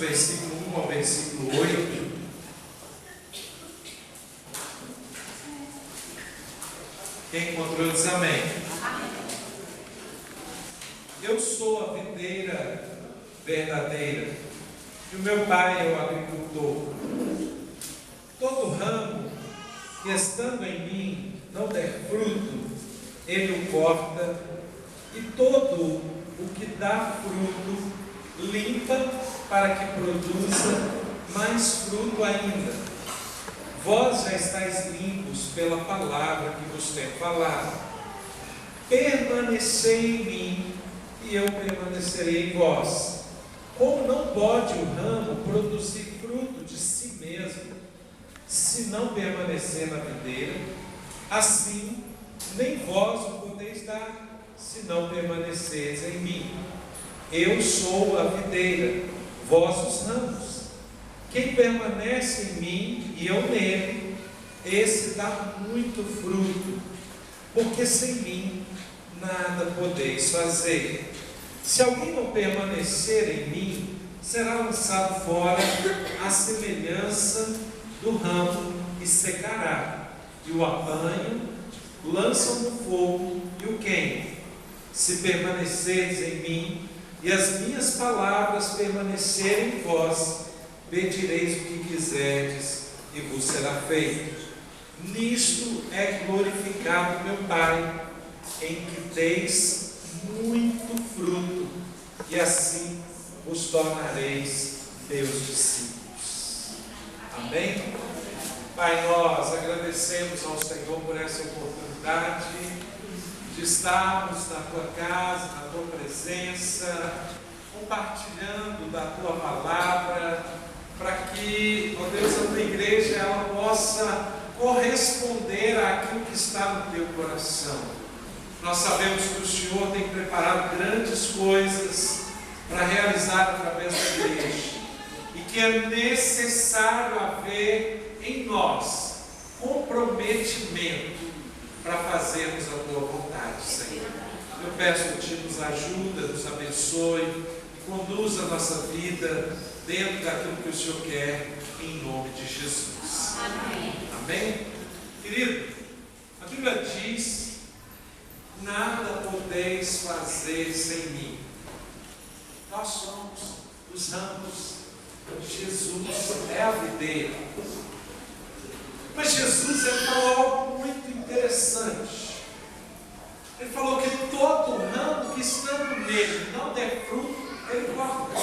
versículo 1 ao versículo 8. Quem encontrou diz amém. Eu sou a videira verdadeira, e o meu pai é o agricultor. Todo ramo que estando em mim não der fruto, ele o corta, e todo o que dá fruto, limpa para que produza mais fruto ainda. Vós já estáis limpos pela palavra que vos tenho falado. Permanecei em mim, e eu permanecerei em vós. Como não pode o ramo produzir fruto de si mesmo, se não permanecer na videira, assim nem vós o podeis dar, se não permaneceres em mim. Eu sou a videira, vós os ramos. Quem permanece em mim e eu nele, esse dá muito fruto, porque sem mim nada podeis fazer. Se alguém não permanecer em mim, será lançado fora à semelhança do ramo e secará, e o apanham, lançam no fogo e o queimam. Se permanecerdes em mim, e as minhas palavras permanecerem em vós, pedireis o que quiserdes, e vos será feito. Nisto é glorificado meu Pai, em que deis muito fruto, e assim vos tornareis meus discípulos. Amém? Pai, nós agradecemos ao Senhor por essa oportunidade de estarmos na Tua casa, na Tua presença, compartilhando da Tua palavra, para que, ó Deus, a Tua igreja ela possa corresponder àquilo que está no Teu coração. Nós sabemos que o Senhor tem preparado grandes coisas para realizar através da igreja, e que é necessário haver em nós comprometimento para fazermos a Tua vontade, Senhor. Eu peço que Te nos ajuda, nos abençoe e conduza a nossa vida dentro daquilo que o Senhor quer, em nome de Jesus. Amém. Amém? Querido, a Bíblia diz: nada podeis fazer sem mim. Nós somos os ramos, Jesus é a videira. Mas Jesus falou algo muito interessante. Ele falou que todo ramo que estando nele não der fruto, ele corta.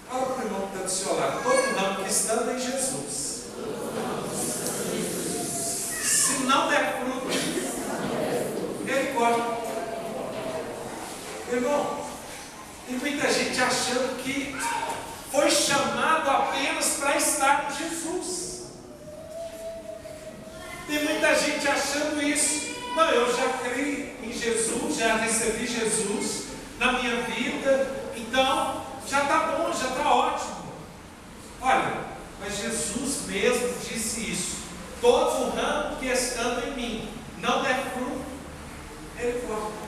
Fala para o irmão que está do seu lado: todo ramo que estando em Jesus, se não der fruto, ele corta. Irmão, tem muita gente achando que foi chamado apenas para estar em Jesus. Tem muita gente achando isso. Não, eu já criei em Jesus, já recebi Jesus na minha vida, então já está bom, já está ótimo. Olha, mas Jesus mesmo disse isso: todo ramo que estando em mim não der fruto, ele corta.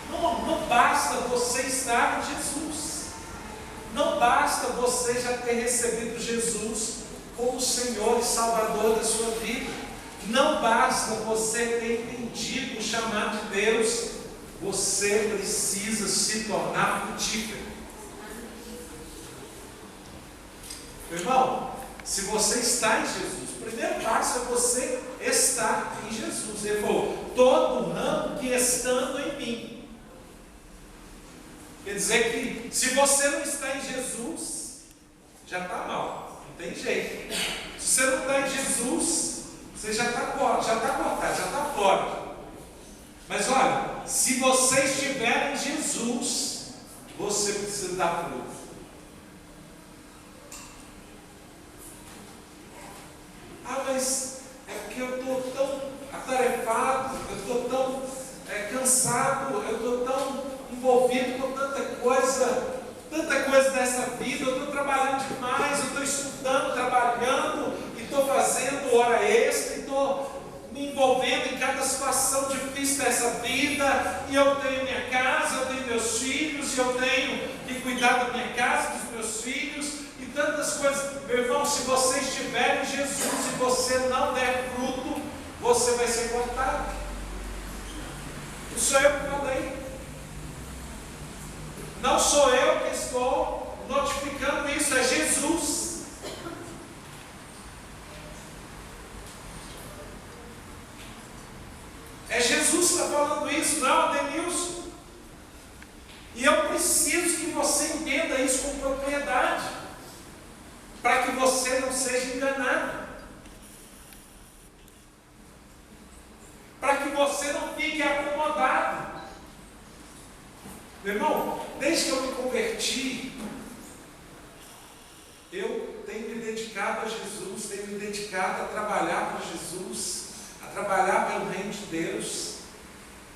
Não basta você estar em Jesus, não basta você já ter recebido Jesus como Senhor e Salvador da sua vida, não basta você ter entendido o chamado de Deus, você precisa se tornar frutífero. Meu irmão, se você está em Jesus, o primeiro passo é você estar em Jesus. Ele falou: todo ramo que estando em mim. Quer dizer que se você não está em Jesus, já está mal, não tem jeito. Se você não está em Jesus, você já está cortado, já está fora. Mas olha, se você estiver em Jesus, você precisa dar fruto. Ah, mas é porque eu estou tão atarefado, eu estou tão cansado, eu estou tão envolvido com tanta coisa dessa vida, eu estou trabalhando demais, eu estou estudando, trabalhando, e estou fazendo hora extra, e estou me envolvendo em cada situação difícil dessa vida, e eu tenho minha casa, eu tenho meus filhos, e eu tenho que cuidar da minha casa, dos meus filhos e tantas coisas. Meu irmão, se você estiver em Jesus e você não der fruto, você vai ser cortado. Não sou eu que falei. Não sou eu que estou notificando isso, é Jesus. É Jesus que está falando isso, não, Denilson. E eu preciso que você entenda isso com propriedade, para que você não seja enganado, para que você não fique acomodado. Meu irmão, desde que eu me converti, eu tenho me dedicado a Jesus, tenho me dedicado a trabalhar para Jesus, a trabalhar pelo reino de Deus,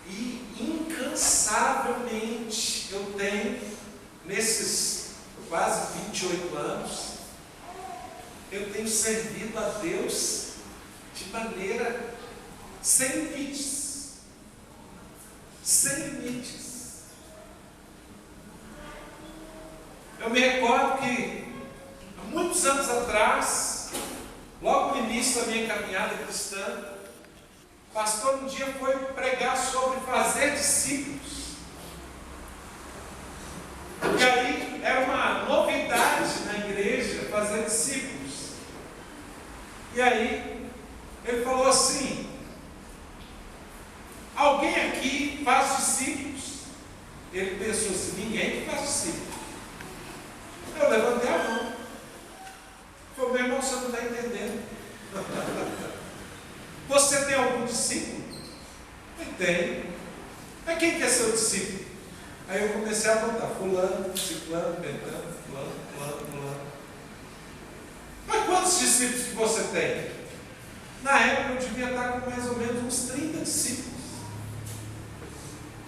e incansavelmente eu tenho, nesses quase 28 anos, eu tenho servido a Deus de maneira sem limites. Sem limites. Eu me recordo que há muitos anos atrás, logo no início da minha caminhada cristã, o pastor um dia foi pregar sobre fazer discípulos. E aí era uma novidade na igreja fazer discípulos. E aí ele falou assim: alguém aqui faz discípulos? Ele pensou assim: ninguém que faz discípulos. Eu levantei a mão. Falei: meu irmão, você não está entendendo. Você tem algum discípulo? Eu tenho. Mas quem quer ser o discípulo? Aí eu comecei a botar fulano, ciclano, betano, fulano. Mas quantos discípulos que você tem? Na época eu devia estar com mais ou menos uns 30 discípulos.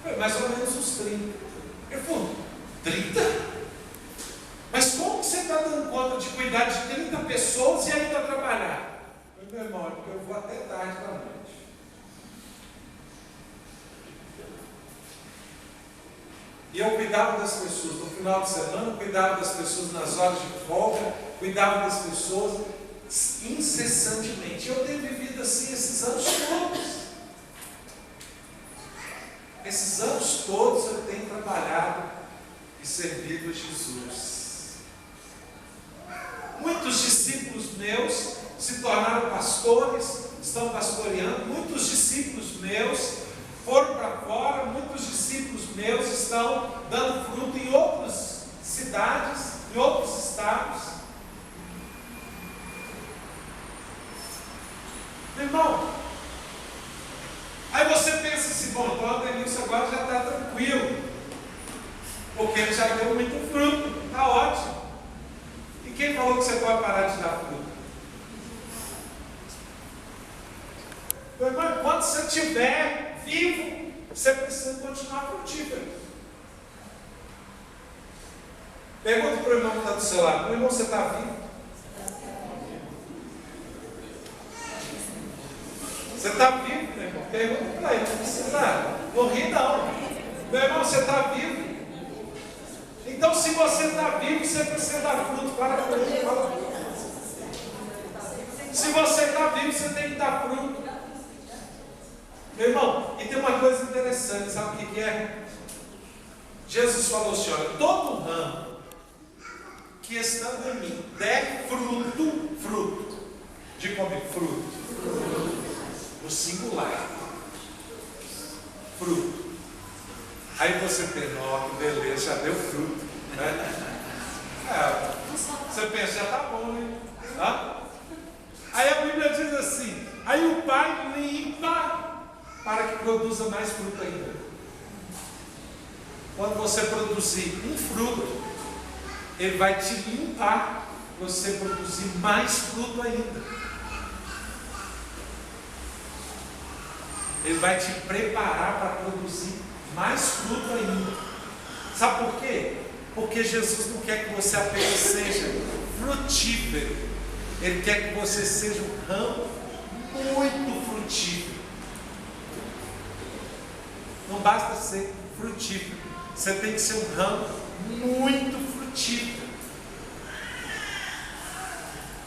Foi mais ou menos uns 30. Eu falei: 30? Mas como que você está dando conta de cuidar de 30 pessoas e ainda trabalhar? Eu falei: meu irmão, é porque eu vou até tarde da noite. E eu cuidava das pessoas no final de semana, cuidava das pessoas nas horas de folga, cuidava das pessoas incessantemente. Eu tenho vivido assim esses anos todos. Esses anos todos eu tenho trabalhado e servido a Jesus. Muitos discípulos meus se tornaram pastores, estão pastoreando. Muitos discípulos meus foram para fora. Muitos discípulos meus estão dando fruto em outras cidades, em outros estados. Meu irmão, aí você pensa assim: bom, então o Denilson agora já está tranquilo, porque ele já deu muito fruto, está ótimo. E quem falou que você pode parar de dar fruto? Meu irmão, enquanto você estiver vivo, você precisa continuar frutífero. Pergunta para o irmão que está do seu lado: meu irmão, você está vivo? Você está vivo, meu irmão? Pergunta para ele: você está? Morri não. Meu irmão, você está vivo? Então, se você está vivo, você precisa dar fruto. Para com ele, fala. Se você está vivo, você tem que dar fruto. Meu irmão, e tem uma coisa interessante, sabe o que é? Jesus falou assim: olha, todo ramo que estando em mim der fruto, de comer fruto, no singular, fruto. Aí você pensa: ó, que beleza, já deu fruto, né? Você pensa: já está bom, né? Aí a Bíblia diz assim: aí o Pai limpa para que produza mais fruto ainda. Quando você produzir um fruto, Ele vai te limpar para você produzir mais fruto ainda. Ele vai te preparar para produzir mais fruto ainda. Sabe por quê? Porque Jesus não quer que você apenas seja frutífero. Ele quer que você seja um ramo muito frutífero. Não basta ser frutífero, você tem que ser um ramo muito frutífero.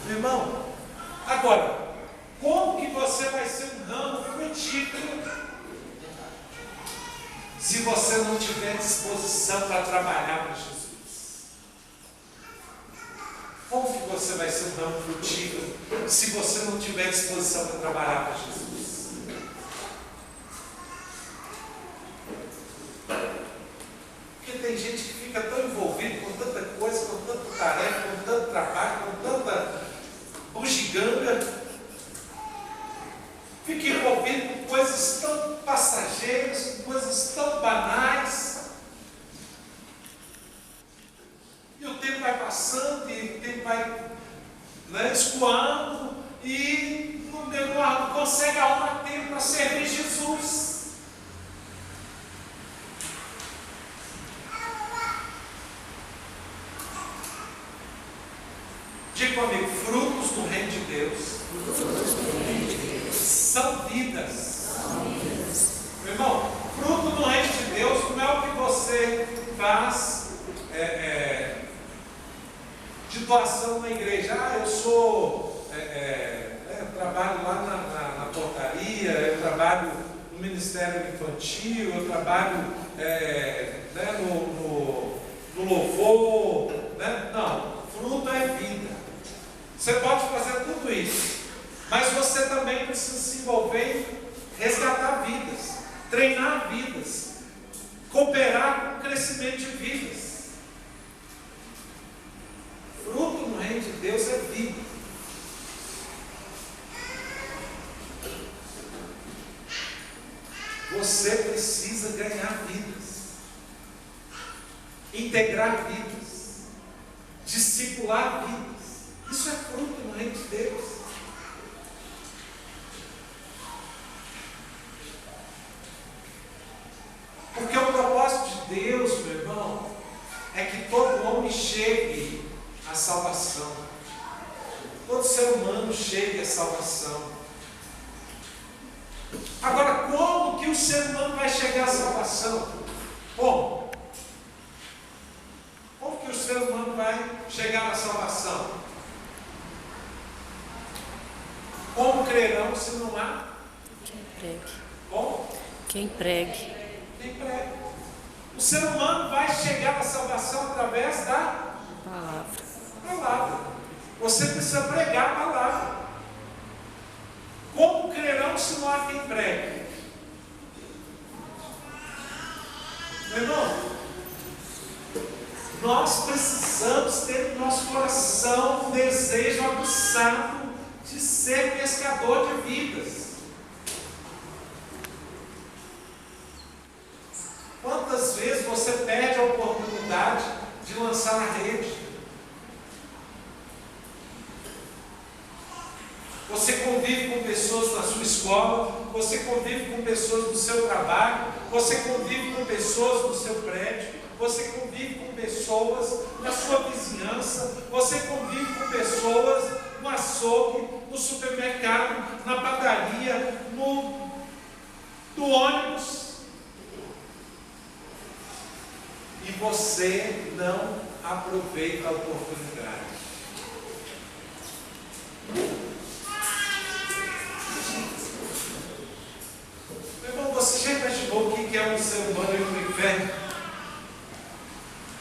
Meu irmão, agora, como que você vai ser um ramo frutífero se você não tiver disposição para trabalhar para Jesus? Como que você vai ser um ramo frutífero se você não tiver disposição para trabalhar para Jesus? Porque tem gente que fica tão envolvido com tanta coisa, com tanta tarefa, com tanto trabalho, com tanta bugiganga, fica envolvido com coisas tão passageiras, com coisas tão banais. E o tempo vai passando, e o tempo vai escoando, e não consegue arrumar tempo para servir Jesus. Diga comigo, frutos do reino de Deus são vidas. Meu irmão, fruto do reino de Deus não é o que você faz de doação na igreja. Eu trabalho lá na portaria, eu trabalho no Ministério Infantil, eu trabalho no louvor. Não, fruto é vida. Você pode fazer tudo isso, mas você também precisa se envolver em resgatar vidas, treinar vidas, cooperar com o crescimento de vidas. Fruto no reino de Deus é vida. Você precisa ganhar vidas, integrar vidas, discipular vidas. Isso é fruto no reino de Deus. Porque o propósito de Deus, meu irmão, é que todo homem chegue à salvação. Todo ser humano chegue à salvação. Agora, como que o ser humano vai chegar à salvação? Como? Como que o ser humano vai chegar à salvação? Como crerão se não há? Quem pregue. Como? Quem pregue. Quem pregue. O ser humano vai chegar à salvação através da palavra. Você precisa pregar a palavra. Como crerão se não há quem pregue? Meu irmão, nós precisamos ter no nosso coração um desejo aguçado de ser pescador de vidas. Quantas vezes você perde a oportunidade de lançar a rede? Você convive com pessoas na sua escola, você convive com pessoas no seu trabalho, você convive com pessoas no seu prédio, você convive com pessoas na sua vizinhança, você convive com pessoas no açougue, no supermercado, na padaria, no ônibus. E você não aproveita a oportunidade. Meu irmão, você já imaginou o que é um ser humano ir para o inferno?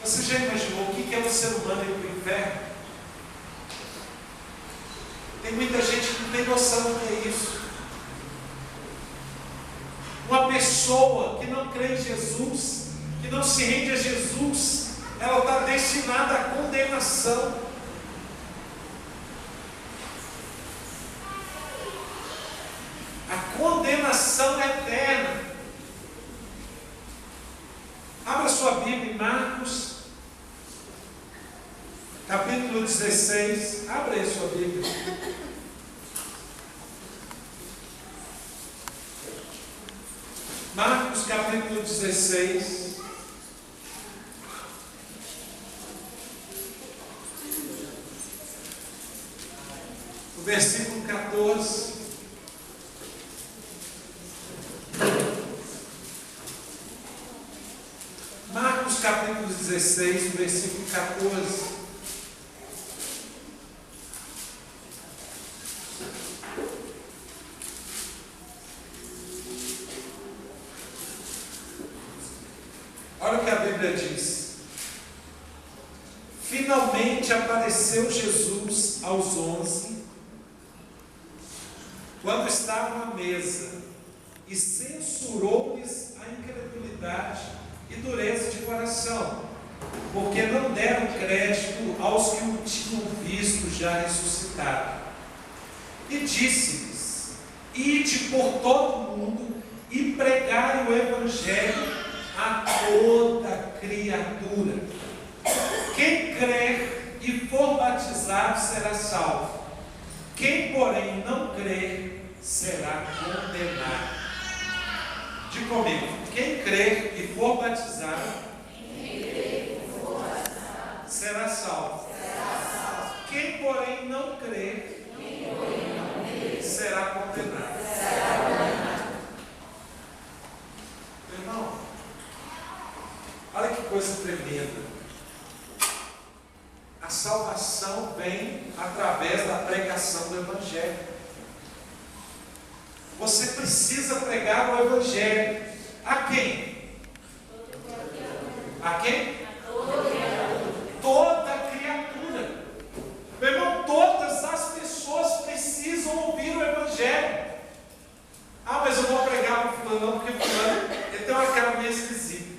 Você já imaginou o que é um ser humano ir para o inferno? Tem muita gente que não tem noção do que é isso. Uma pessoa que não crê em Jesus, que não se rende a Jesus, ela está destinada à condenação. A condenação eterna. Abra sua Bíblia em Marcos, capítulo 16. Abra aí sua Bíblia. Marcos, capítulo 16. O versículo 14. Marcos capítulo 16, no versículo 14. Olha o que a Bíblia diz. Finalmente apareceu Jesus aos 11, quando estavam à mesa, e censurou-lhes a incredulidade e dureza de coração, porque não deram crédito aos que o tinham visto já ressuscitado. E disse-lhes: ide por todo o mundo e pregai o Evangelho a toda criatura. Quem crer e for batizado será salvo. Quem, porém, não crer será condenado. Diga comigo: quem crer e for batizado será salvo. Quem, porém, não crer será condenado. Meu irmão, olha que coisa tremenda. A salvação vem através da pregação do Evangelho. Você precisa pregar o Evangelho. A quem? A quem? Toda criatura. Meu irmão, todas as pessoas precisam ouvir o Evangelho. Ah, mas eu vou pregar para fulano, não, porque fulano ele tem uma cara meio esquisita.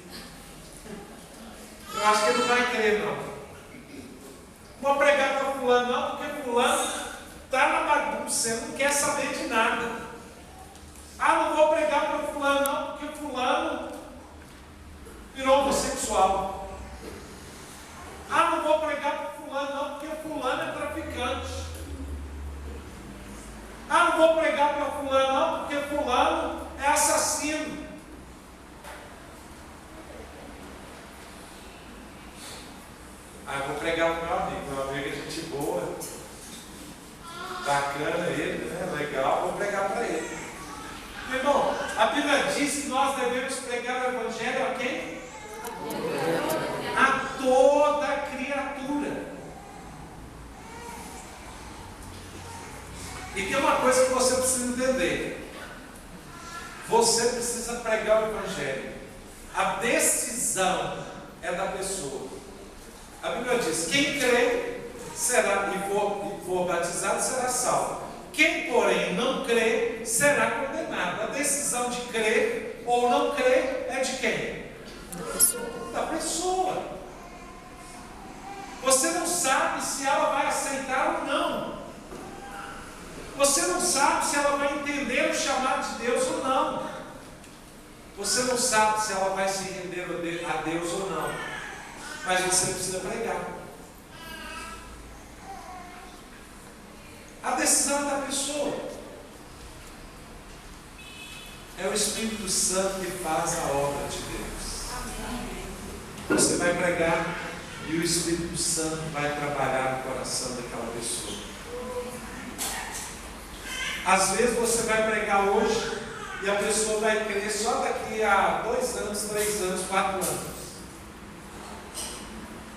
Eu acho que ele não vai crer, não. Vou pregar para fulano, não, porque fulano está na bagunça, ele não quer saber de nada. Ah, não vou pregar para fulano, não, porque fulano virou homossexual. Ah, não vou pregar para fulano, não, porque fulano é traficante. Ah, não vou pregar para fulano, não, porque fulano é assassino. Ah, eu vou pregar para o meu amigo é gente boa, bacana ele, né? Legal, vou pregar para ele. Meu irmão, a Bíblia diz que nós devemos pregar o Evangelho a quem? A toda criatura. E tem uma coisa que você precisa entender. Você precisa pregar o Evangelho. A decisão é da pessoa. A Bíblia diz: quem crê será, e for batizado será salvo. Quem, porém, não crê será condenado. A decisão de crer ou não crer é de quem? Da pessoa. Você não sabe se ela vai aceitar ou não. Você não sabe se ela vai entender o chamado de Deus ou não. Você não sabe se ela vai se render a Deus ou não. Mas você precisa pregar. A decisão é da pessoa. É o Espírito Santo que faz a obra de Deus. Você vai pregar e o Espírito Santo vai trabalhar no coração daquela pessoa. Às vezes você vai pregar hoje e a pessoa vai crer só daqui a 2 anos, 3 anos, 4 anos.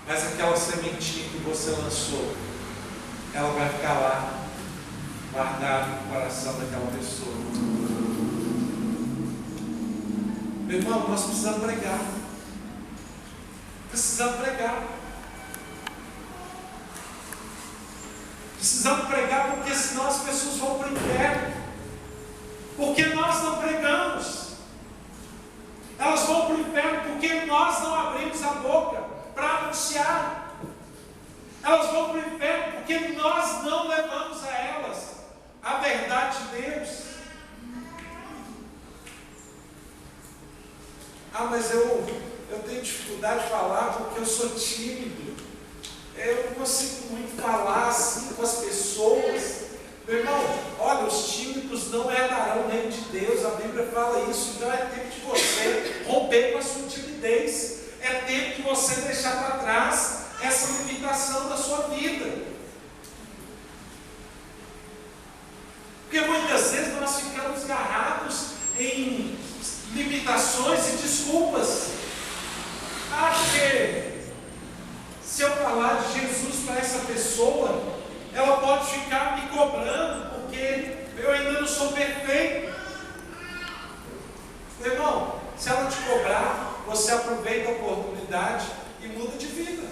Mas aquela sementinha que você lançou, ela vai ficar lá, guardada no coração daquela pessoa. Meu irmão, nós precisamos pregar. Precisamos pregar. Precisamos pregar, porque senão as pessoas vão para o inferno. Porque nós não pregamos. Elas vão para o inferno porque nós não abrimos a boca para anunciar. Elas vão para o inferno porque nós não levamos a elas a verdade de Deus. Ah, mas eu tenho dificuldade de falar porque eu sou tímido. Eu não consigo muito falar assim com as pessoas. Meu irmão, olha, os tímidos não herdarão o reino de Deus. A Bíblia fala isso. Então é tempo de você romper com a sua timidez. É tempo de você deixar para trás essa limitação da sua vida. Porque muitas vezes nós ficamos agarrados em limitações e desculpas. Ah, porque se eu falar de Jesus para essa pessoa, ela pode ficar me cobrando, porque eu ainda não sou perfeito. Meu irmão, se ela te cobrar, você aproveita a oportunidade e muda de vida.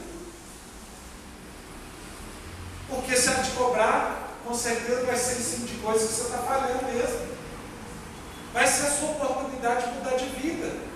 Porque se ela te cobrar, com certeza vai ser esse tipo de coisa que você está falhando mesmo. Vai ser a sua oportunidade de mudar de vida.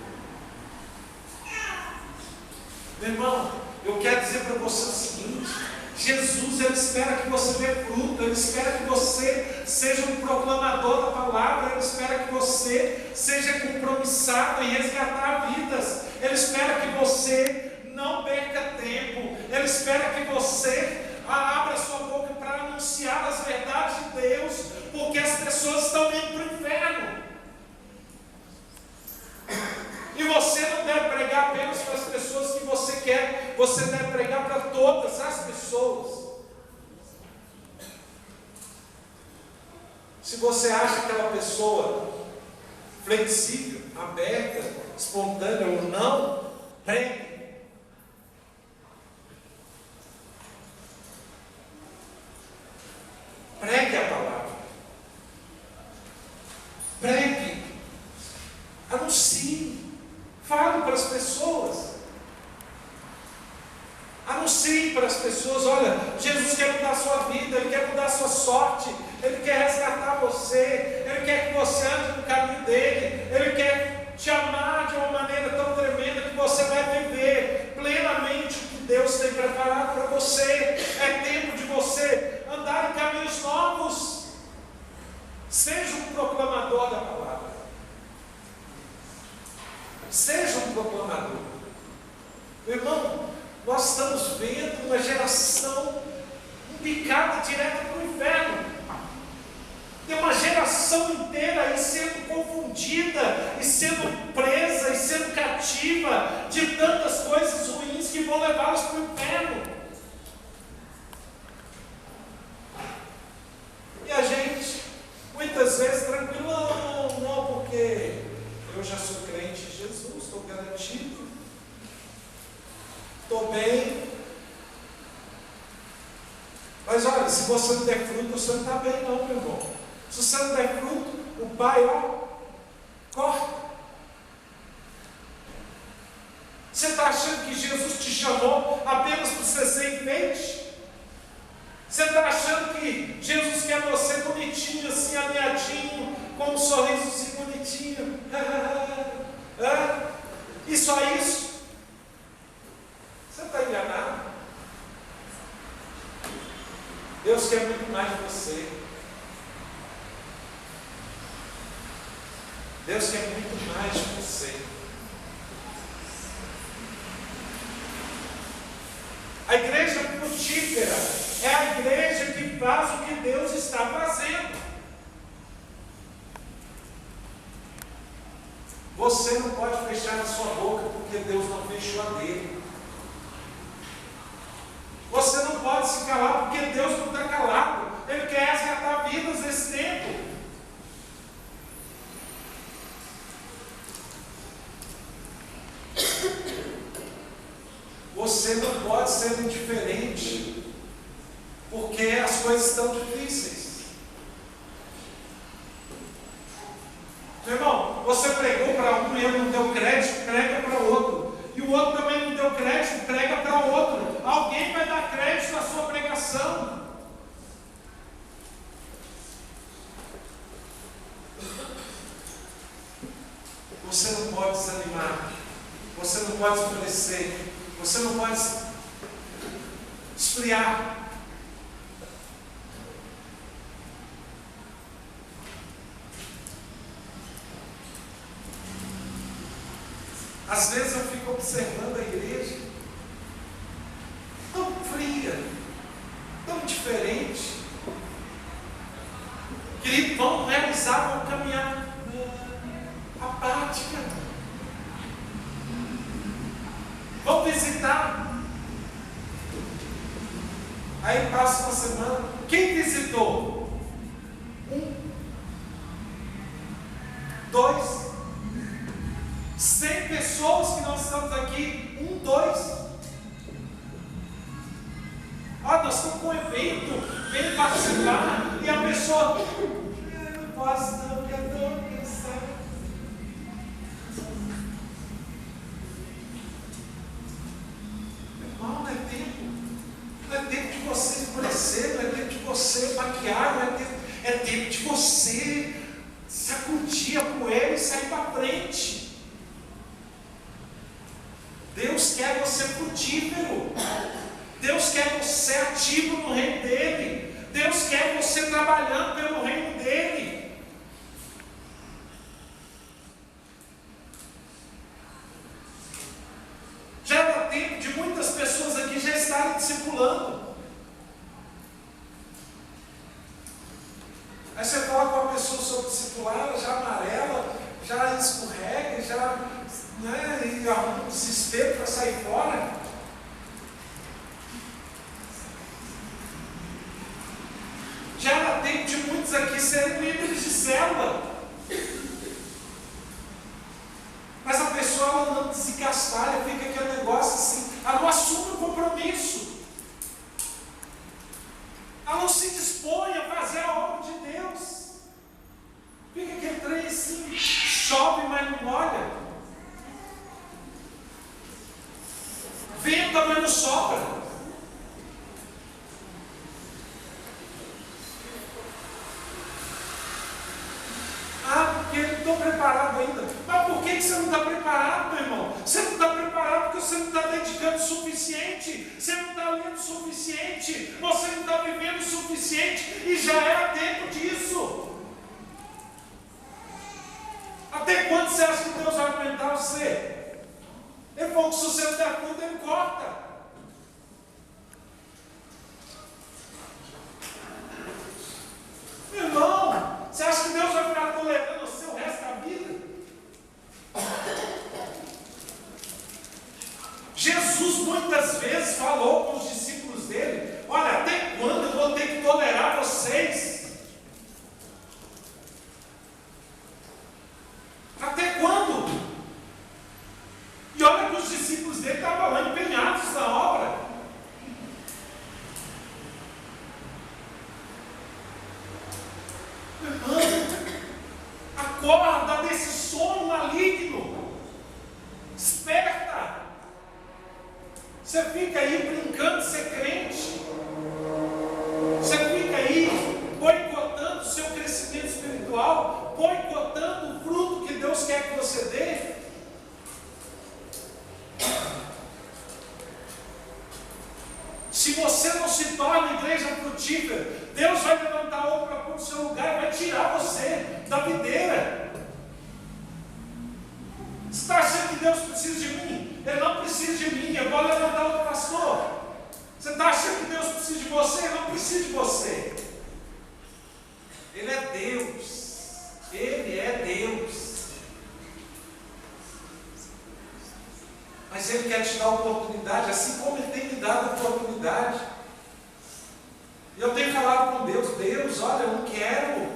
Meu irmão, eu quero dizer para você o seguinte: Jesus, Ele espera que você dê fruto, Ele espera que você seja um proclamador da palavra, Ele espera que você seja compromissado em resgatar vidas, Ele espera que você não perca tempo, Ele espera que você abra sua boca para anunciar as verdades de Deus, porque as pessoas estão indo para o inferno. E você não deve pregar apenas para as pessoas que você quer, você deve pregar para todas as pessoas. Se você acha aquela pessoa flexível, aberta, espontânea ou não, pregue. Pregue a palavra. Pregue. Anuncie. Fale para as pessoas. Anuncie para as pessoas: olha, Jesus quer mudar a sua vida, Ele quer mudar a sua sorte, Ele quer resgatar você, Ele quer que você ande no caminho dEle, Ele quer te amar de uma maneira tão tremenda que você vai viver plenamente o que Deus tem preparado para você. É tempo de você andar em caminhos novos. Seja um proclamador da palavra. Seja um proclamador. Meu irmão, nós estamos vendo uma geração picada direto para o inferno. Tem uma geração inteira aí sendo confundida, e sendo presa, e sendo cativa de tantas coisas ruins que vão levá-los para o inferno. E a gente, muitas vezes, tranquilo, não, porque eu já sou crente em Jesus, estou garantido, estou bem. Mas olha, se você não der fruto, você não está bem não, meu irmão. Se você não der fruto, o Pai, corta. Você está achando que Jesus te chamou apenas para você ser enfeite? Você está achando que Jesus quer você bonitinho, assim, alinhadinho, com um sorriso assim bonitinho? E só isso? Você está enganado? Deus quer muito mais de você. Deus quer muito mais de você. A igreja frutífera é a igreja que faz o que Deus está fazendo. Você não pode fechar a sua boca porque Deus não fechou a dele. Você não pode se calar porque Deus não está calado. Ele quer resgatar vidas nesse tempo. Você não pode ser indiferente porque as coisas estão difíceis. Meu irmão, você pregou para um e ele não deu crédito, prega para o outro. E o outro também não deu crédito, prega para o outro. Alguém vai dar crédito na sua pregação. Você não pode desanimar. Você não pode esmorecer. Você não pode esfriar. Às vezes eu fico observando a igreja tão fria, tão diferente. Querido, vamos realizar, vamos caminhar apática. Vamos visitar. Aí passa uma semana. Quem visitou? 1, 2, 100 pessoas que nós estamos aqui. 1, 2. nós estamos com um evento, vem participar, e a pessoa, não posso não, porque eu estou cansado. Irmão, não é tempo. Não é tempo de você escurecer, não é tempo de você maquiar, não é tempo de você sacudir a poeira e sair para frente. Deus quer você frutífero. Deus quer você ativo no reino dele. Deus quer você trabalhando pelo reino dele. Já dá tempo de muitas pessoas aqui já estarem discipulando. Aí você fala com a pessoa sobre discipular, ela já amarela, já escorrega, já, né, e arruma um desespero para sair fora. Já dá tempo de muitos aqui serem líderes de célula. Mas a pessoa ela não se castalha, fica aquele negócio assim, ela não assume o compromisso. Ela não se dispõe a fazer a obra de Deus. Fica aquele trem assim, chove, mas não molha. Venta, mas não sopra. Ah, porque eu não estou preparado ainda. Mas por que você não está preparado, meu irmão? Você não está preparado porque você não está dedicando o suficiente. Você não está lendo o suficiente. Você não está vivendo o suficiente. E já era tempo disso. Até quando você acha que Deus vai aguentar você? Ele falou que se você não der fruto, ele corta. Meu irmão, você acha que Deus vai ficar tolerando você o resto da vida? Jesus muitas vezes falou com os discípulos dele: olha, até quando eu vou ter que tolerar vocês? Até quando? E olha que os discípulos dele estavam lá empenhados na obra. Irmão, acorda desse sono maligno. Desperta. Você fica aí brincando de ser crente. Você fica aí boicotando o seu crescimento espiritual, boicotando o fruto que Deus quer que você dê. Se você não se torna igreja frutífera, Deus vai levantar outro para pôr no seu lugar e vai tirar você da videira. Você está achando que Deus precisa de mim? Ele não precisa de mim, eu vou levantar outro pastor. Você está achando que Deus precisa de você? Ele não precisa de você. Ele é Deus. Ele é Deus. Mas Ele quer te dar oportunidade, assim como Ele tem me dado oportunidade. E eu tenho falado com Deus: Deus, olha, eu não quero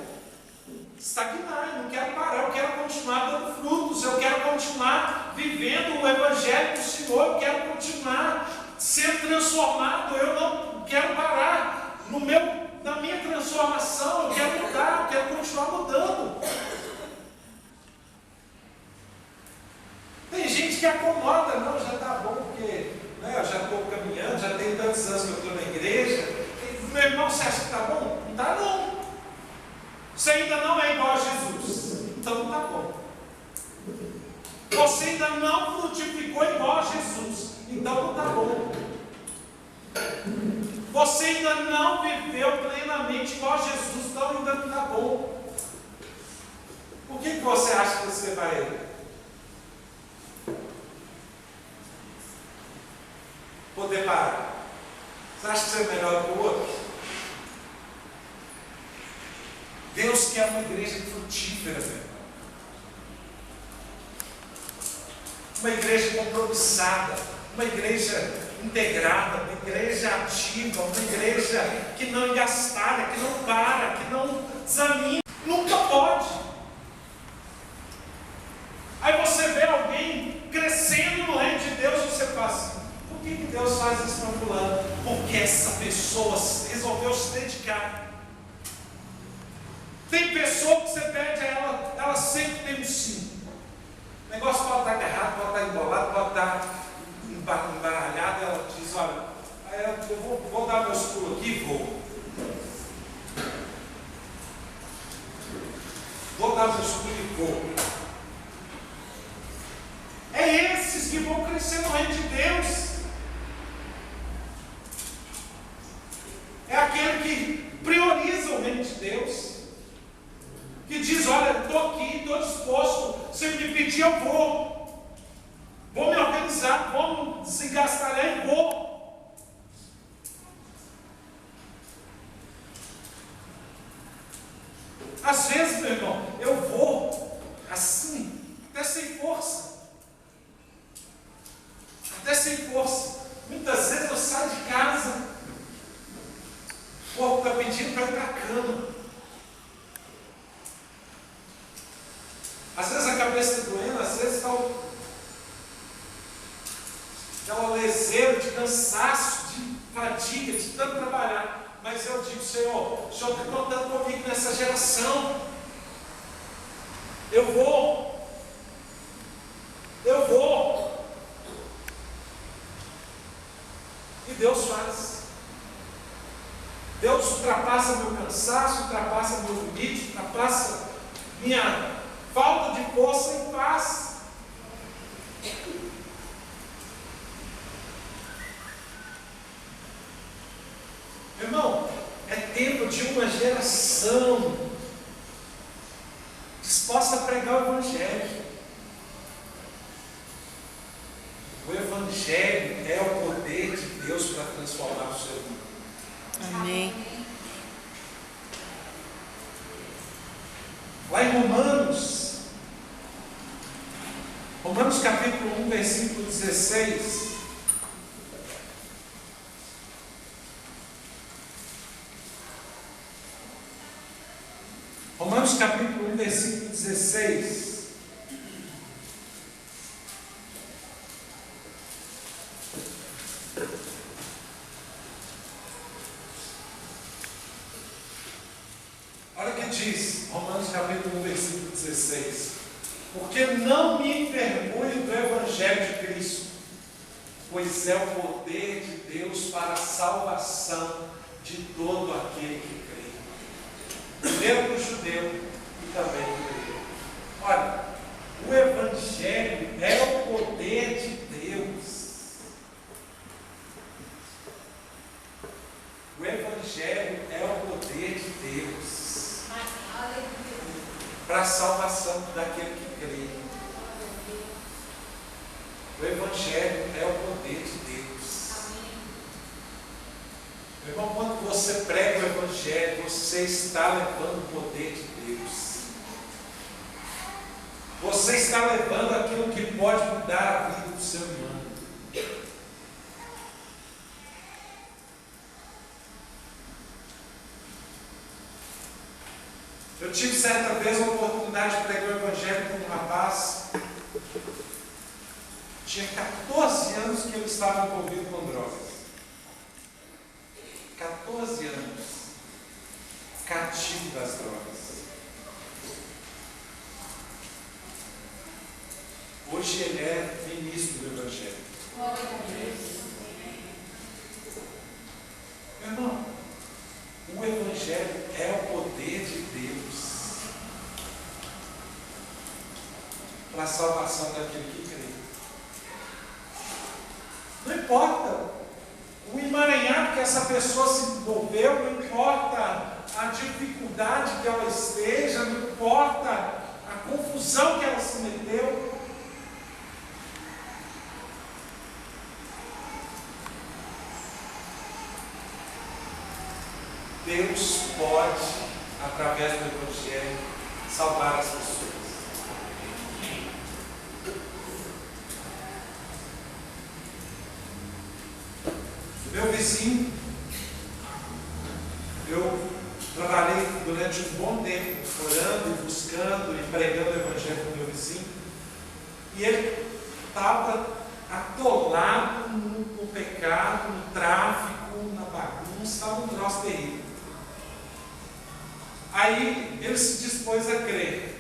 estagnar, eu não quero parar, eu quero continuar dando frutos, eu quero continuar vivendo o Evangelho do Senhor, eu quero continuar sendo transformado, eu não quero parar na minha transformação, eu quero mudar, eu quero continuar mudando. Tem gente que acomoda, não, já está bom, porque né, eu já estou caminhando, já tem tantos anos que eu estou na igreja. Meu irmão, você acha que está bom? Não está não. Você ainda não é igual a Jesus, então não está bom. Você ainda não frutificou igual a Jesus, então não está bom. Você ainda não viveu plenamente igual a Jesus, então ainda não está bom. Por que você acha que você vai poder parar? Você acha que você é melhor que o outro? Deus quer uma igreja frutífera, meu irmão. Uma igreja compromissada, uma igreja integrada, uma igreja ativa, uma igreja que não engastalha, que não para, que não desanima. Nunca pode. Aí você vê alguém crescendo no reino de Deus e você fala assim: por que Deus faz isso para fulano? Porque essa pessoa pessoa que você pede a ela, ela sempre tem um sim. O negócio pode estar errado, pode estar embolado, pode estar embaralhado. Ela diz: olha, eu vou dar meus pulos aqui e vou. Vou dar meus pulos e vou. É esses que vão crescer no reino de Deus. É aquele que prioriza o reino de Deus. Que diz: olha, estou aqui, estou disposto. Se me pedir, eu vou. Vou me organizar, vou desengastalhar e vou. Às vezes, meu irmão, eu vou assim, até sem força. Até sem força. Muitas vezes eu saio de casa, o corpo está pedindo para ir para a cama. Às vezes a cabeça está doendo, às vezes está aquela leseira de cansaço, de fadiga, de tanto trabalhar. Mas eu digo: Senhor, o Senhor está contando comigo nessa geração. Eu vou. Eu vou. E Deus faz. Deus ultrapassa meu cansaço, ultrapassa meu limite, ultrapassa minha falta de força e paz. Irmão, é tempo de uma geração disposta a pregar o Evangelho. O Evangelho é o poder de Deus para transformar o ser humano. Amém. Lá em Romanos capítulo 1, versículo 16. Romanos capítulo 1, versículo 16. Olha o que diz Romanos capítulo 1, versículo 16. Porque não me envergonho do Evangelho de Cristo, pois é o poder de Deus para a salvação de todo aquele que crê, primeiro para o judeu e também para o grego. Olha, o Evangelho é o poder de Deus. O Evangelho é o poder de Deus para a salvação daquele que crê. O Evangelho é o poder de Deus. Meu irmão, quando você prega o Evangelho, você está levando o poder de Deus. Você está levando aquilo que pode mudar a vida do ser humano. Eu tive certa vez a oportunidade de pregar o Evangelho com um rapaz. Tinha 14 anos que ele estava envolvido com drogas. 14 anos. Cativo das drogas. Hoje ele é ministro do Evangelho. Meu irmão, o Evangelho é o poder de Deus para a salvação daquele que crê. Não importa o emaranhado que essa pessoa se envolveu, não importa a dificuldade que ela esteja, não importa a confusão que ela se meteu. Deus pode, através do Evangelho, salvar as pessoas. Meu vizinho, eu trabalhei durante um bom tempo orando e buscando e pregando o Evangelho com o meu vizinho, e ele estava atolado no pecado, no tráfico, na bagunça, estava um troço terrível. Aí ele se dispôs a crer.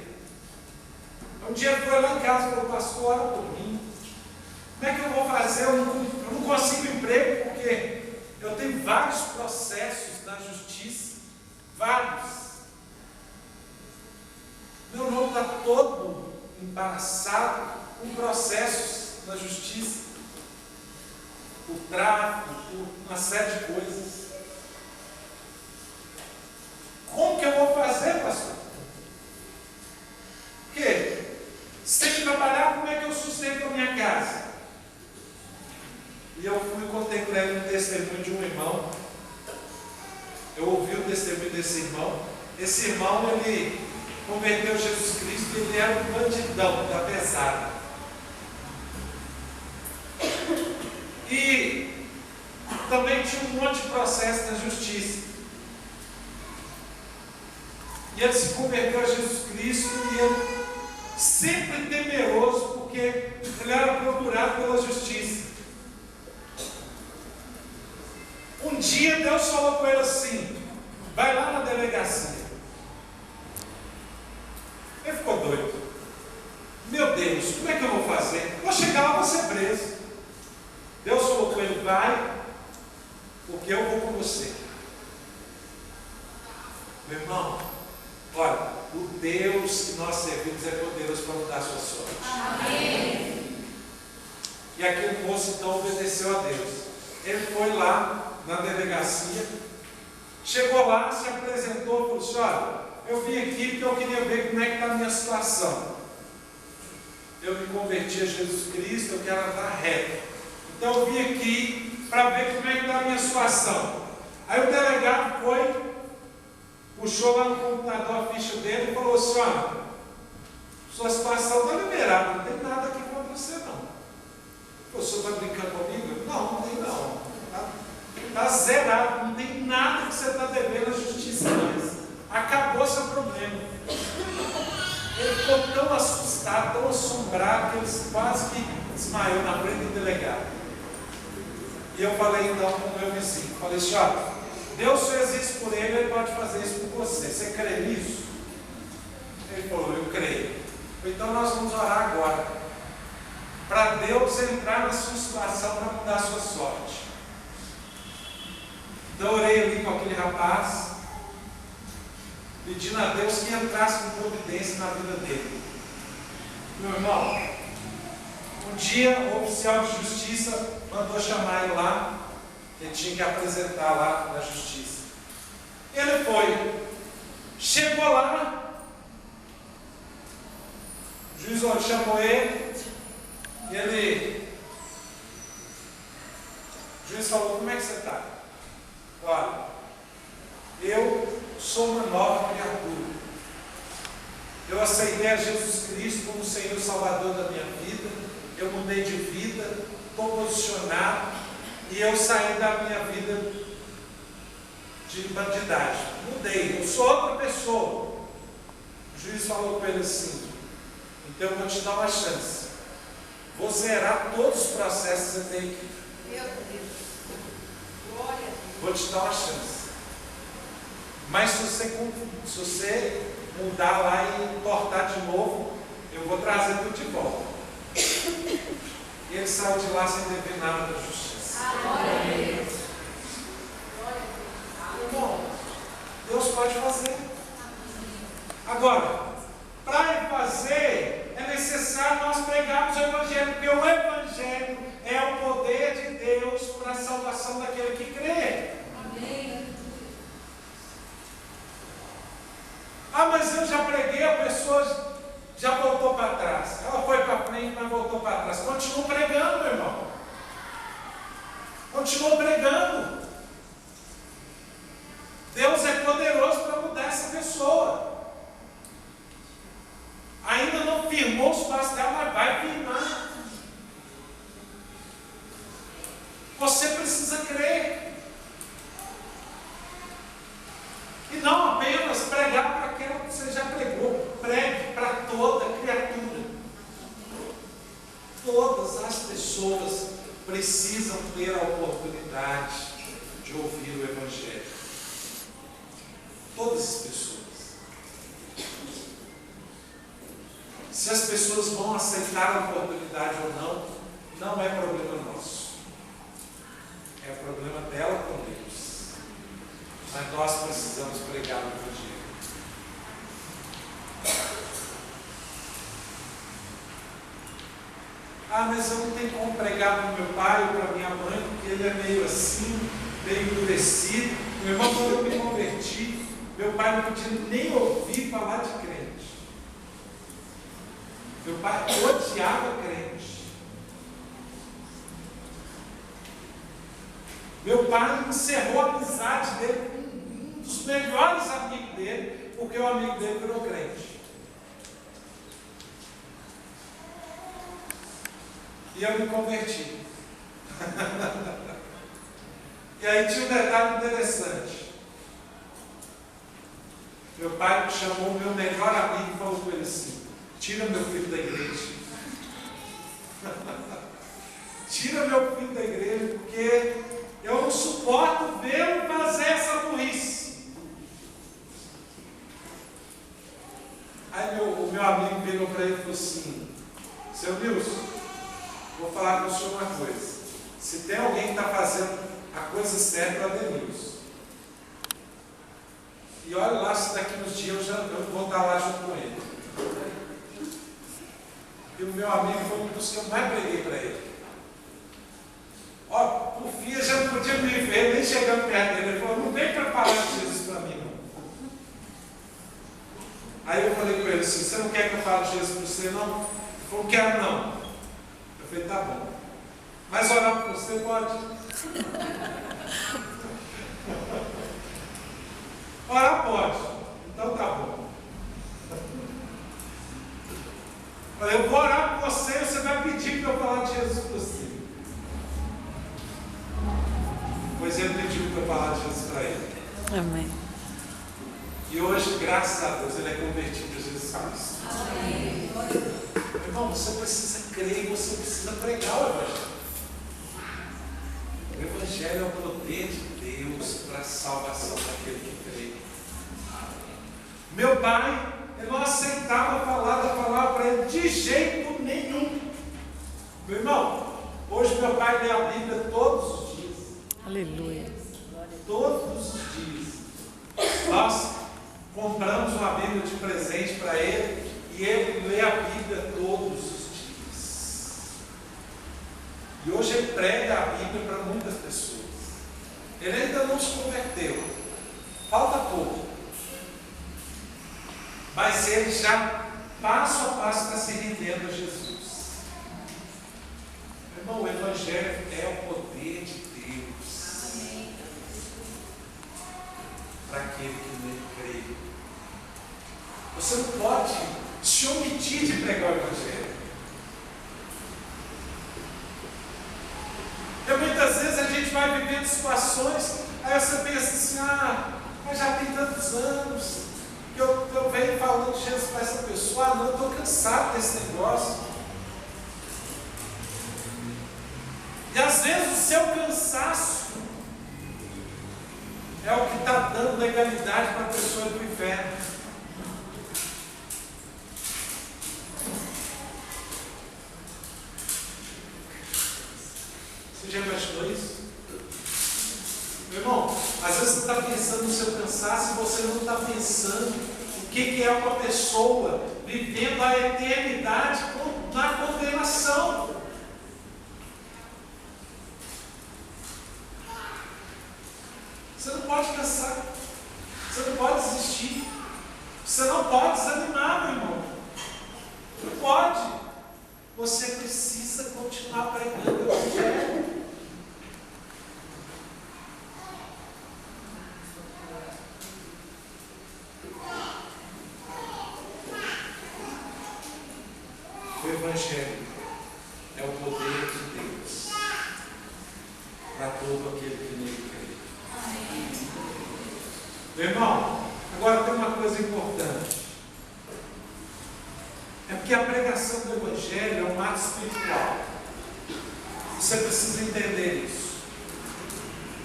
Um dia ele foi lá em casa e falou: pastor, ora por mim. Como é que eu vou fazer? Eu não consigo emprego porque eu tenho vários processos na justiça. Vários. Meu nome está todo embaraçado com processos na justiça. Por tráfico, por uma série de coisas. Como que eu vou fazer, pastor? Porque sem trabalhar, como é que eu sustento a minha casa? E eu fui e contei para ele um testemunho de um irmão. Eu ouvi o testemunho desse irmão. Esse irmão, ele converteu Jesus Cristo, ele era um bandidão da pesada. E também tinha um monte de processo na justiça. E ele se converteu a Jesus Cristo e ele sempre temeroso, porque ele era procurado pela justiça. Um dia Deus falou com ele assim: vai lá na delegacia. Ele ficou doido. Meu Deus, como é que eu vou fazer? Vou chegar lá, vou ser preso. Deus falou com ele: vai, porque eu vou com você. Meu irmão, olha, o Deus que nós servimos é poderoso para mudar a sua sorte. Amém. E aquele moço então obedeceu a Deus. Ele foi lá na delegacia, chegou lá, se apresentou e falou assim: olha, eu vim aqui porque eu queria ver como é que está a minha situação. Eu me converti a Jesus Cristo, eu quero andar reto. Então eu vim aqui para ver como é que está a minha situação. Aí o delegado foi, puxou lá no computador a ficha dele e falou assim: olha, sua situação está liberada, não tem nada aqui contra você não. O senhor está brincando comigo? Não tem não. Está zerado, não tem nada que você está devendo à justiça mais. Acabou seu problema. Ele ficou tão assustado, tão assombrado, que ele quase que desmaiou na frente do delegado. E eu falei então com o meu vizinho, falei assim: olha, Deus fez isso por ele, ele pode fazer isso por você. Você crê nisso? Ele falou: eu creio. Então nós vamos orar agora, para Deus entrar na sua situação, para mudar a sua sorte. Então eu orei ali com aquele rapaz, pedindo a Deus que entrasse com providência na vida dele. Meu irmão, um dia o oficial de justiça mandou chamar ele lá, ele tinha que apresentar lá na justiça. Ele foi, chegou lá, o juiz chamou ele, e o juiz falou: como é que você está? Olha, eu sou uma nova criatura. Eu aceitei a Jesus Cristo como Senhor e Salvador da minha vida. Eu mudei de vida, estou posicionado e eu saí da minha vida de bandidagem. Mudei, eu sou outra pessoa. O juiz falou com ele assim: então eu vou te dar uma chance. Vou zerar todos os processos que você tem aqui. Meu Deus. Glória. Vou te dar uma chance. Mas se você mudar lá e tortar de novo, eu vou trazer tudo de volta. E ele saiu de lá sem dever nada da justiça. Bom, Deus pode fazer. Agora, para ele fazer, é necessário nós pregarmos o Evangelho, porque o Evangelho é o poder de Deus para a salvação daquele que crê. Amém. Ah, mas eu já preguei, a pessoa já voltou para trás. Ela foi para frente, mas voltou para trás. Continua pregando, meu irmão. Continua pregando. Deus é poderoso para mudar essa pessoa. Ainda não firmou os passos dela, mas vai firmar. Você precisa crer. E não apenas pregar para aquela que você já pregou. Pregue para toda criatura. Todas as pessoas precisam ter a oportunidade de ouvir o Evangelho. Todas as pessoas. Se as pessoas vão aceitar a oportunidade ou não, não é problema nosso. É problema dela com Deus. Mas nós precisamos pregar o Evangelho. Ah, mas eu não tenho como pregar para o meu pai ou para minha mãe, porque ele é meio assim, meio endurecido. Meu irmão, quando eu me converti, meu pai não podia nem ouvir falar de crente. Meu pai odiava crente. Meu pai encerrou a amizade dele com um dos melhores amigos dele, porque o amigo dele virou crente. E eu me converti. E aí tinha um detalhe interessante. Meu pai chamou o meu melhor amigo e falou com ele assim: tira meu filho da igreja. Tira meu filho da igreja, porque eu não suporto vê-lo fazer essa burrice. Aí o meu amigo virou para ele e falou assim: seu Nilson, vou falar com o senhor uma coisa. Se tem alguém que está fazendo a coisa certa, é o Denilson. E olha lá se daqui uns dias eu vou estar lá junto com ele. E o meu amigo foi um dos que eu mais preguei para ele. Ó, por fim, eu já não podia me ver, nem chegando perto dele. Ele falou: não vem para falar de Jesus para mim, não. Aí eu falei com ele assim: você não quer que eu fale de Jesus para você, não? Ele falou: não quero, não. Eu falei: tá bom. Mas orar por você pode? Orar pode. Então tá bom. Eu vou orar por você e você vai pedir para eu falar de Jesus para você. Pois ele pediu para eu falar de Jesus para ele. Amém. E hoje, graças a Deus, ele é convertido a Jesus Cristo. Amém. Meu irmão, você precisa crer e você precisa pregar o Evangelho. O Evangelho é o poder de Deus para a salvação daquele que crê. Meu pai, ele não aceitava falar da palavra para ele de jeito nenhum. Meu irmão, hoje meu pai lê a Bíblia todos os dias. Aleluia. Todos os dias. Nós compramos uma Bíblia de presente para ele e ele lê a Bíblia todos os dias. E hoje ele prega a Bíblia para muitas pessoas. Ele ainda não se converteu. Falta pouco. Mas ele já, passo a passo, está se rendendo a Jesus. Meu irmão, o Evangelho é o poder de Deus. Para aquele que nele crê. Você não pode se omitir de pregar o Evangelho. Porque muitas vezes a gente vai vivendo situações, aí você pensa assim: ah, mas já tem tantos anos que eu venho falando de Jesus para essa pessoa. Ah, não, eu estou cansado desse negócio. E às vezes o seu cansaço é o que está dando legalidade para a pessoa do inferno. Você já imaginou isso? Meu irmão, às vezes você está pensando no seu cansaço e você não está pensando o que é uma pessoa vivendo a eternidade na condenação. Você não pode cansar, você não pode desistir, você não pode desanimar, meu irmão. Não pode. Você precisa continuar pregando o Evangelho. O Evangelho é o poder de Deus para todo aquele que nele crê. Meu irmão, agora tem uma coisa importante. É porque a pregação do Evangelho é um ato espiritual. Você precisa entender isso.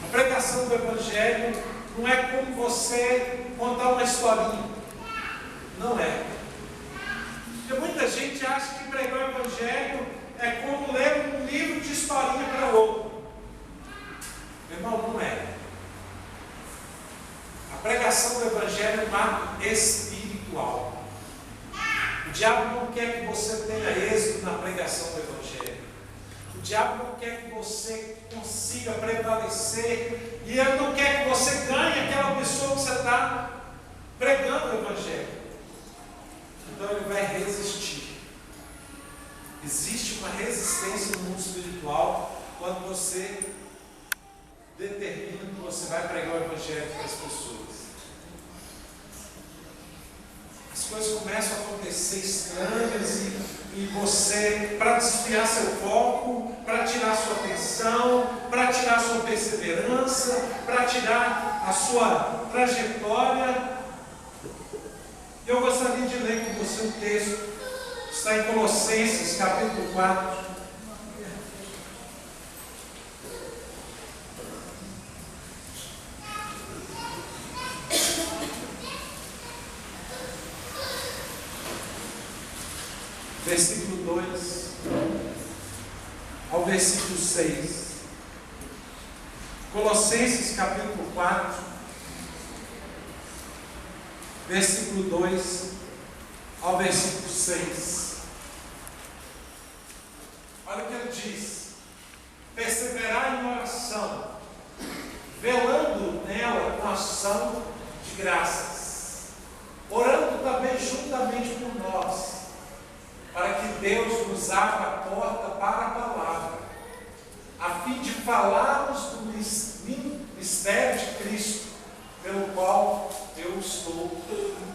A pregação do Evangelho não é como você contar uma historinha. Não é. Porque muita gente acha que pregar o Evangelho é como ler um livro de historinha para outro. Meu irmão, não é. A pregação do Evangelho é um ato espiritual. O diabo não quer que você tenha êxito na pregação do Evangelho. O diabo não quer que você consiga prevalecer. E ele não quer que você ganhe aquela pessoa que você está pregando o Evangelho. Então ele vai resistir. Existe uma resistência no mundo espiritual quando você determina que você vai pregar o Evangelho para as pessoas. As coisas começam a acontecer estranhas e você, para desviar seu foco, para tirar sua atenção, para tirar sua perseverança, para tirar a sua trajetória. Eu gostaria de ler com você um texto, está em Colossenses, capítulo 4. Versículo 2 ao versículo 6. Colossenses capítulo 4, versículo 2 ao versículo 6. Olha o que ele diz: perseverar em oração, velando nela com ação de graças, orando também juntamente por nós, para que Deus nos abra a porta para a palavra, a fim de falarmos do mistério de Cristo, pelo qual eu estou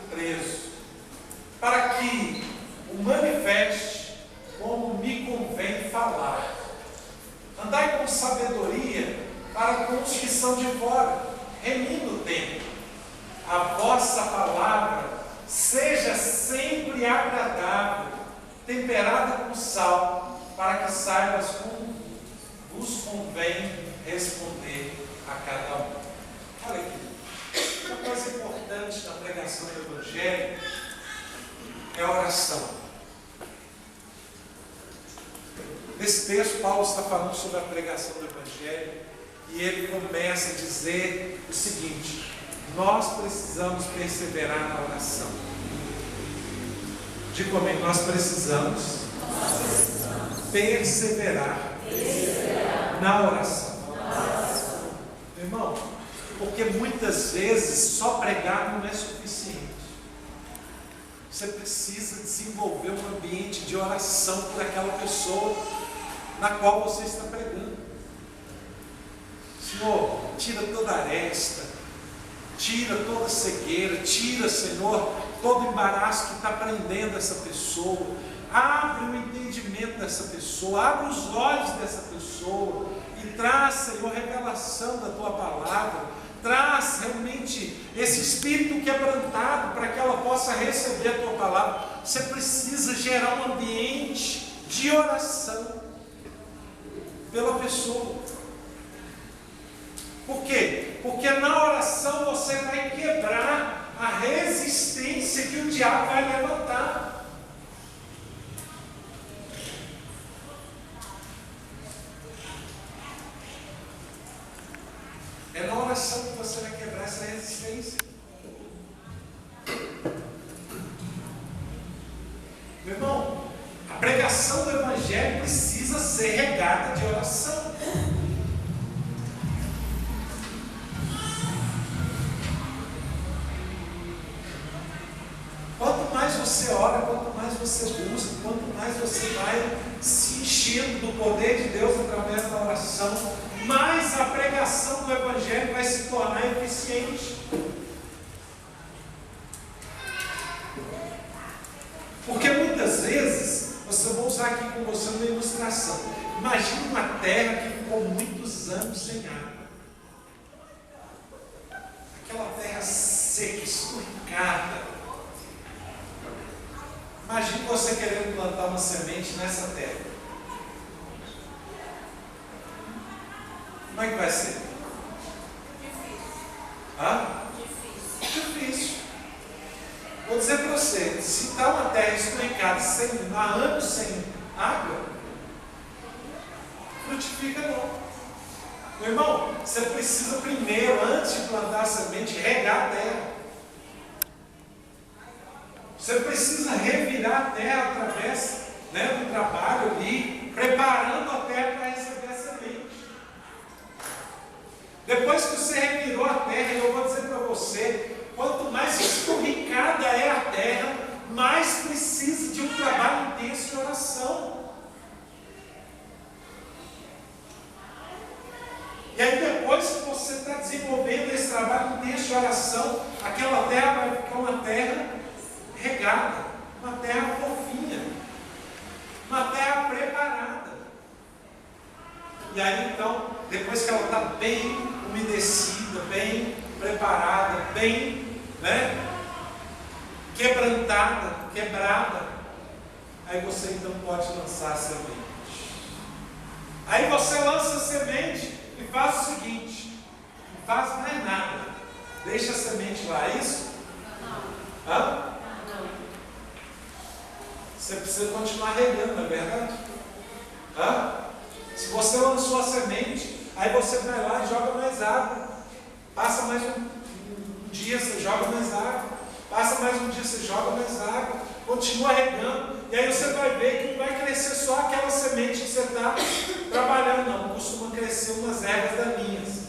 preso, para que o manifeste como me convém falar. Andai com sabedoria para com os que são de fora, remindo o tempo. A vossa palavra seja sempre agradável, temperada com sal, para que saibas como vos convém responder a cada um. Olha aqui, uma coisa importante na pregação do Evangelho é a oração. Nesse texto, Paulo está falando sobre a pregação do Evangelho e ele começa a dizer o seguinte: nós precisamos perseverar na oração. Diga comigo, nós precisamos perseverar na oração. Meu irmão, porque muitas vezes só pregar não é suficiente. Você precisa desenvolver um ambiente de oração por aquela pessoa na qual você está pregando. Senhor, tira toda aresta, tira toda cegueira, tira, Senhor, todo embaraço que está prendendo essa pessoa. Abre o entendimento dessa pessoa, abre os olhos dessa pessoa e traz, Senhor, revelação da Tua palavra. Traz realmente esse espírito quebrantado para que ela possa receber a Tua palavra. Você precisa gerar um ambiente de oração pela pessoa. Por quê? Porque na oração você vai quebrar a resistência que o diabo vai levantar. É na oração que você vai quebrar essa resistência. Meu irmão, a pregação do Evangelho precisa ser regada de oração. Quanto mais você ora, quanto mais você busca, quanto mais você vai se enchendo do poder de Deus através da oração, mais a pregação do Evangelho vai se tornar eficiente. Porque muitas vezes, eu vou usar aqui com você uma ilustração. Imagina uma terra que ficou muitos anos sem água. Aquela terra seca, esturricada. Imagine você querendo plantar uma semente nessa terra. Como é que vai ser? Difícil. Hã? Difícil. Vou dizer para você, se está uma terra esturricada há anos sem água, frutifica não. Meu irmão, você precisa primeiro, antes de plantar a semente, regar a terra. Você precisa revirar a terra através, do trabalho ali, preparando a terra para receber a semente. Depois que você revirou a terra, eu vou dizer para você, quanto mais esturricada é a terra, mais precisa de um trabalho intenso de oração. E aí depois que você está desenvolvendo esse trabalho intenso de oração, aquela terra vai ficar uma terra regada, uma terra fofinha, uma terra preparada. E aí então, depois que ela está bem umedecida, bem preparada, bem quebrada, aí você então pode lançar a semente. Aí você lança a semente e faz o seguinte, não faz mais nada, deixa a semente lá, é isso? Não. Hã? Não. Você precisa continuar regando, não é verdade? Hã? Se você lançou a semente, aí você vai lá e joga mais água, passa mais um dia, você joga mais água, passa mais um dia, você joga mais água, continua regando, e aí você vai ver que não vai crescer só aquela semente que você está trabalhando, não, costuma crescer umas ervas daninhas.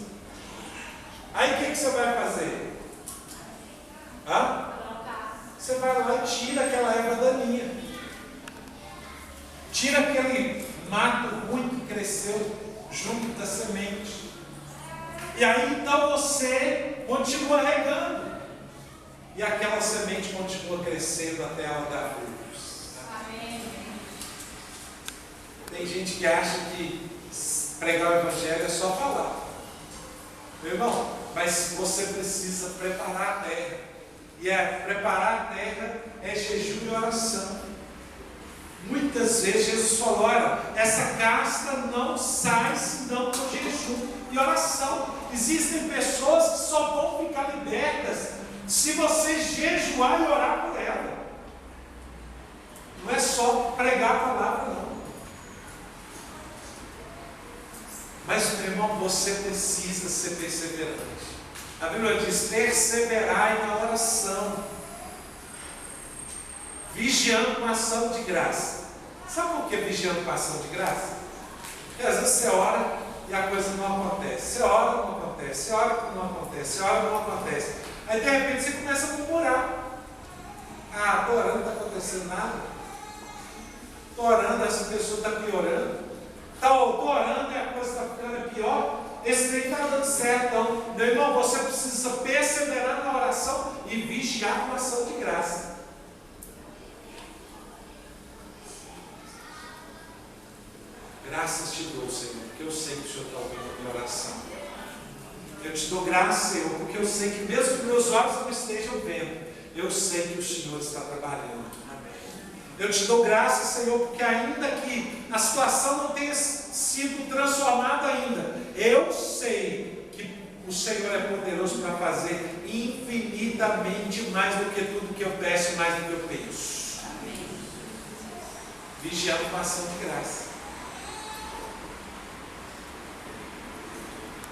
Aí o que você vai fazer? Hã? Você vai lá e tira aquela erva daninha, tira aquele mato ruim que cresceu junto da semente, e aí então você continua regando, e aquela semente continua crescendo até ela dar frutos. Amém. Tem gente que acha que pregar o Evangelho é só falar. Meu irmão, mas você precisa preparar a terra. E preparar a terra é jejum e oração. Muitas vezes Jesus falou, olha, essa casta não sai senão com jejum e oração. Existem pessoas que só vão ficar libertas se você jejuar e orar por ela. Não é só pregar a palavra, não. Mas, meu irmão, você precisa ser perseverante. A Bíblia diz, perseverai na oração, vigiando com ação de graça. Sabe por que vigiando com ação de graça? Porque às vezes você ora e a coisa não acontece. Você ora, não acontece. Você ora, não acontece. Você ora, não acontece. Aí de repente você começa a murmurar. Ah, estou orando, não está acontecendo nada. Estou orando, essa pessoa está piorando. Estou orando e a coisa está ficando pior. Esse trem está dando certo. Então, meu irmão, você precisa perseverar na oração e vigiar com ação de graça. Graças te dou, Senhor, porque eu sei que o Senhor está ouvindo a minha oração. Eu te dou graça, Senhor, porque eu sei que mesmo que meus olhos não estejam vendo, eu sei que o Senhor está trabalhando. Amém. Eu te dou graça, Senhor, porque ainda que a situação não tenha sido transformada ainda, eu sei que o Senhor é poderoso para fazer infinitamente mais do que tudo que eu peço e mais do que eu penso. Amém. Vigiando com ação de graça.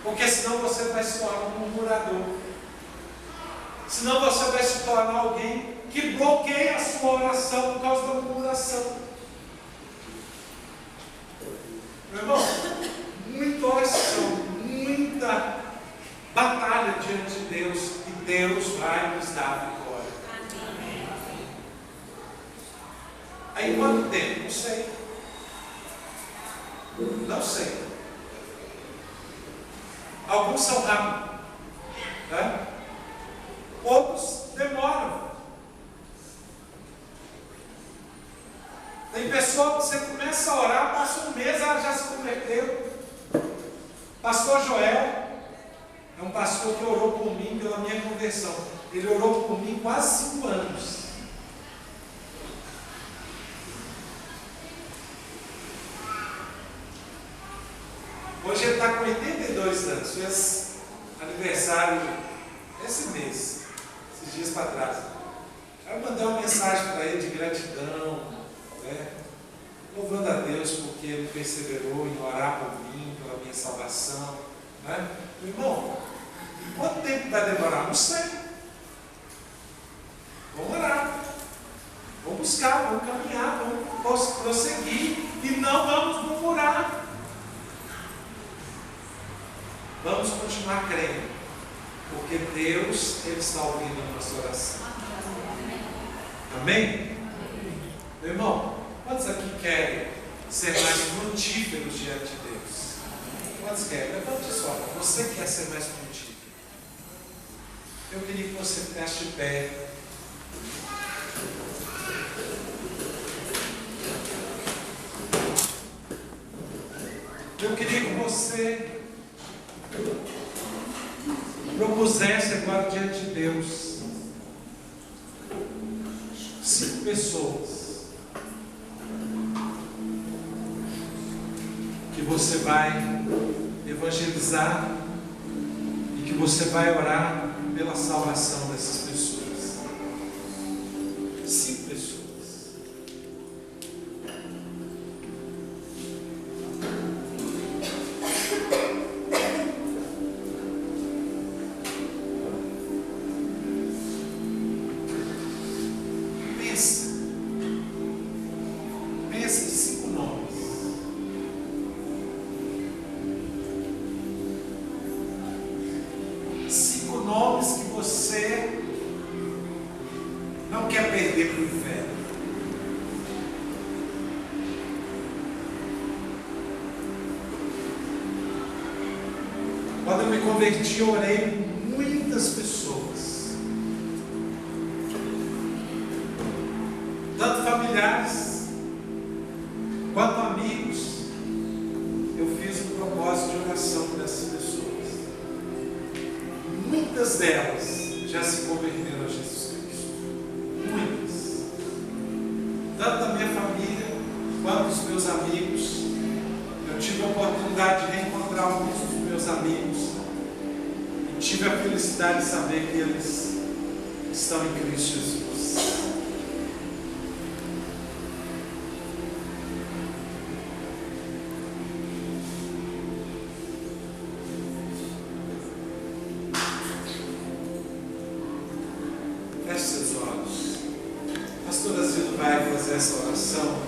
Porque senão você vai se tornar um murmurador. Senão você vai se tornar alguém que bloqueia a sua oração por causa da murmuração. Meu irmão, muita oração, muita batalha diante de Deus, e Deus vai nos dar a vitória. Amém. Aí quanto tempo? Não sei. Não sei. Alguns são rápidos, né? Outros demoram. Tem pessoa que você começa a orar, passa um mês, ela já se converteu. Pastor Joel é um pastor que orou por mim pela minha conversão. Ele orou por mim quase 5 anos. Hoje ele está com 82 anos, fez aniversário esse mês, esses dias para trás. Aí mandei uma mensagem para ele de gratidão, né? Louvando a Deus porque ele perseverou em orar por mim, pela minha salvação. Né? Irmão, quanto tempo vai demorar? Não sei. Vamos orar. Vamos buscar, vamos caminhar, vamos prosseguir e não vamos murmurar. Vamos continuar crendo, porque Deus, Ele está ouvindo a nossa oração. Amém? Meu irmão, quantos aqui querem ser mais frutíferos diante de Deus? Quantos querem? Levante sua mão. Você quer ser mais frutífero? Eu queria que você ficasse de pé. Eu queria que você propusesse agora diante de Deus 5 pessoas que você vai evangelizar e que você vai orar pela salvação dessas pessoas. 5 pessoas. Pensa em 5 nomes. Nomes que você não quer perder para o inferno. Quando eu me converti, eu orei por muitas pessoas, tanto familiares quanto amigos. Eu fiz um propósito de oração por essas pessoas. Muitas delas já se converteram a Jesus Cristo. Muitas. Tanto da minha família quanto dos meus amigos. Eu tive a oportunidade de reencontrar alguns dos meus amigos. E tive a felicidade de saber que eles estão em Cristo Jesus. Feche seus olhos. Pastor Asilo vai fazer essa oração.